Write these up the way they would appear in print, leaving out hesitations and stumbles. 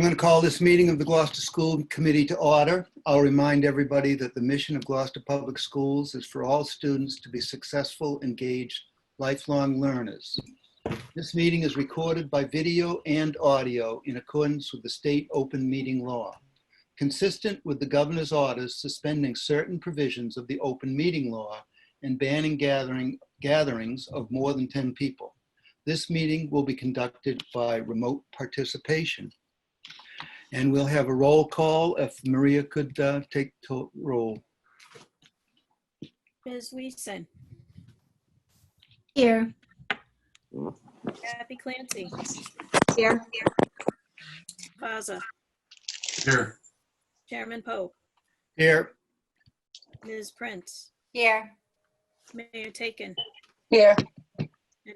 I'm going to call this meeting of the Gloucester School Committee to order. I'll remind everybody that the mission of Gloucester Public Schools is for all students to be successful, engaged, lifelong learners. This meeting is recorded by video and audio in accordance with the state open meeting law, consistent with the governor's orders suspending certain provisions of the open meeting law and banning gatherings of more than 10 people. This meeting will be conducted by remote participation. And we'll have a roll call if Maria could take roll. Ms. Wiesen. Here. Kathy Clancy. Here. Vaza. Here. Chairman Pope. Here. Ms. Prince. Here. Mayor Taken. Here. And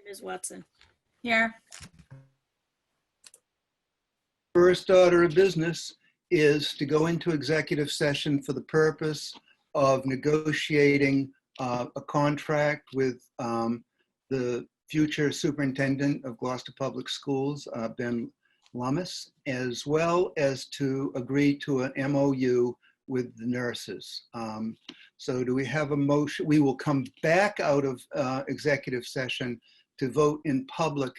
Ms. Watson. Here. First order of business is to go into executive session for the purpose of negotiating a contract with the future superintendent of Gloucester Public Schools, Ben Lummis, as well as to agree to an MOU with the nurses. So do we have a motion? We will come back out of executive session to vote in public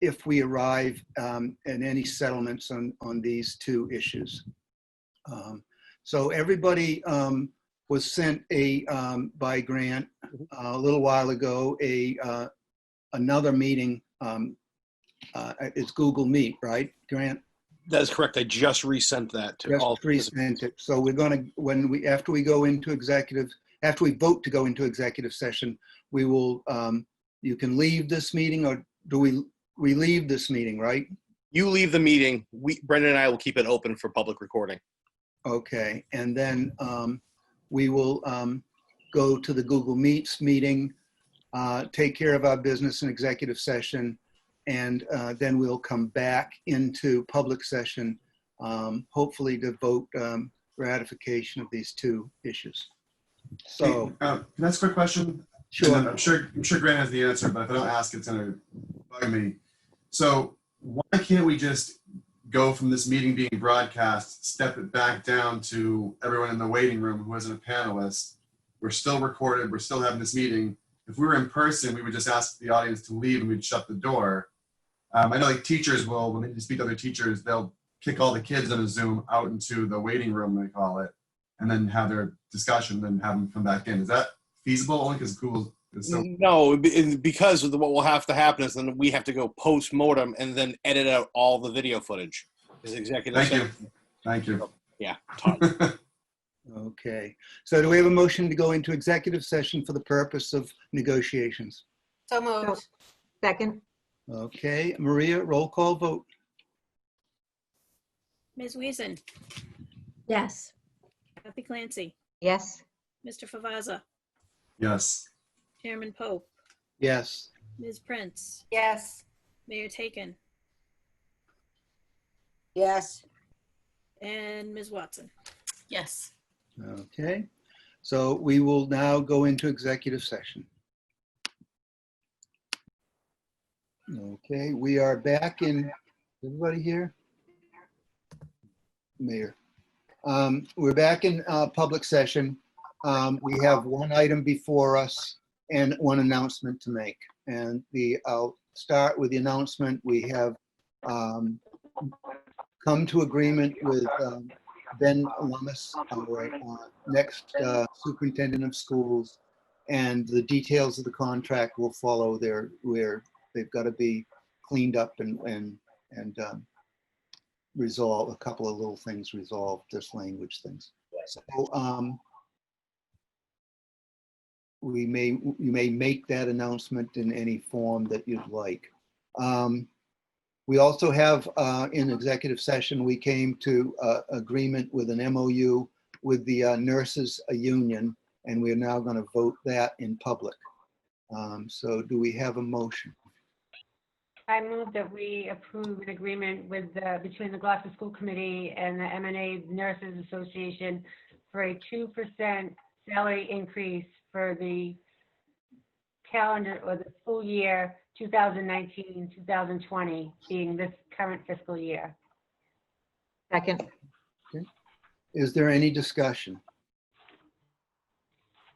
if we arrive at any settlements on these two issues. So everybody was sent by Grant a little while ago another meeting. It's Google Meet, right, Grant? That is correct. I just resent that to all. Just resent it. So we're going to, after we vote to go into executive session, we will. You can leave this meeting, or do we leave this meeting, right? You leave the meeting. Brendan and I will keep it open for public recording. Okay, and then we will go to the Google Meets meeting, take care of our business in executive session, and then we'll come back into public session, hopefully to vote ratification of these two issues. So, can I ask a quick question? sure. I'm sure Grant has the answer, but if I don't ask, it's gonna bug me. So why can't we just go from this meeting being broadcast, step it back down to everyone in the waiting room who isn't a panelist? We're still recorded, we're still having this meeting. If we were in person, we would just ask the audience to leave and we'd shut the door. I know like teachers will, when they speak to other teachers, they'll kick all the kids on a Zoom out into the waiting room, they call it, and then have their discussion and have them come back in. Is that feasible? Only because Google is so... No, because what will have to happen is then we have to go post-mortem and then edit out all the video footage. Is executive session. Thank you. Yeah. Okay. So do we have a motion to go into executive session for the purpose of negotiations? So moved. Second. Okay, Maria, roll call vote. Ms. Wiesen. Yes. Kathy Clancy. Yes. Mr. Favazza. Yes. Chairman Pope. Yes. Ms. Prince. Yes. Mayor Taken. Yes. And Ms. Watson. Yes. Okay. So we will now go into executive session. Okay, we are back in, everybody here? Mayor. We're back in public session. We have one item before us and one announcement to make. And I'll start with the announcement. We have come to agreement with Ben Lummis, our next superintendent of schools, and the details of the contract will follow there, where they've got to be cleaned up and resolve a couple of little things, resolved, just language things. So you may make that announcement in any form that you'd like. We also have in executive session, we came to agreement with an MOU with the nurses union, and we are now going to vote that in public. So do we have a motion? I move that we approve an agreement with between the Gloucester School Committee and the M&A Nurses Association for a 2% salary increase for the calendar or the school year 2019-2020, being this current fiscal year. Second. Is there any discussion?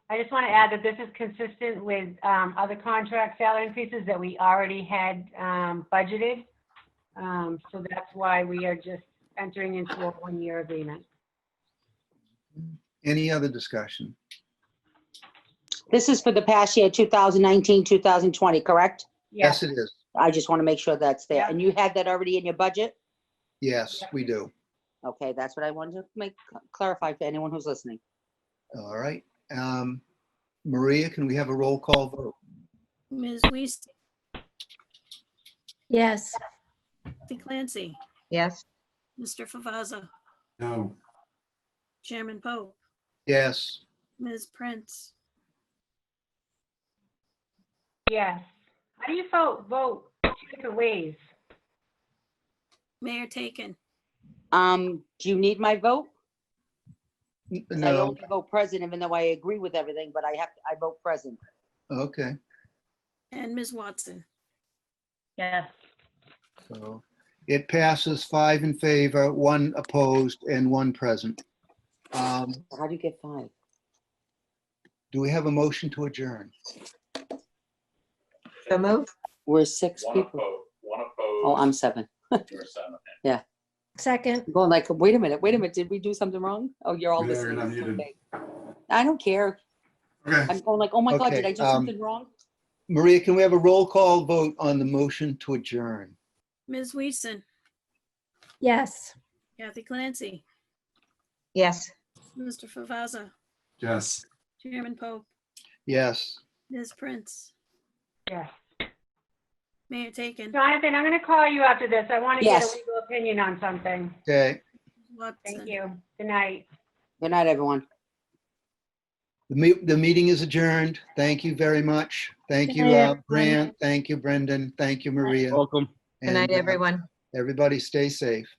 I just want to add that this is consistent with other contract salary increases that we already had budgeted. So that's why we are just entering into a one-year agreement. Any other discussion? This is for the past year, 2019, 2020, correct? Yes, it is. I just want to make sure that's there. Yeah. And you had that already in your budget? Yes, we do. Okay, that's what I wanted to clarify for anyone who's listening. All right. Maria, can we have a roll call vote? Ms. Weist, Yes. Kathy Clancy, Yes. Mr. Favazza, No. Chairman Pope, Yes. Ms. Prince, Yes. How do you vote two different ways? Mayor Taken, Do you need my vote? 'Cause I No. only vote present, even though I agree with everything, but I vote present. Okay. and Ms. Watson. Yes. So it passes 5 in favor, 1 opposed, and 1 present. How do you get 5? Do we have a motion to adjourn? So moved. We're 6 people. One opposed. Oh, I'm 7. You're 7. Second. I'm going like, wait a minute, did we do something wrong? Oh, you're all Yeah, you're not listening. muted. Okay. I don't care. Okay. I'm going like, oh my God, did Okay, I do something wrong? Maria, can we have a roll call vote on the motion to adjourn? Ms. Weason, Yes. Kathy Clancy, Yes. Mr. Favazza, Yes. Chairman Pope, Yes. Ms. Prince, Yes. Mayor Taken, Jonathan, I'm going to call you after this. I want to get a Yes. legal opinion on something. Okay. Watson. Thank you. Good night. Good night, everyone. The meeting is adjourned. Thank you very much. Thank you, Good night, everyone. Grant. Thank you, Brendan. Thank you, Maria. Welcome. Good night, And, everyone. everybody stay safe.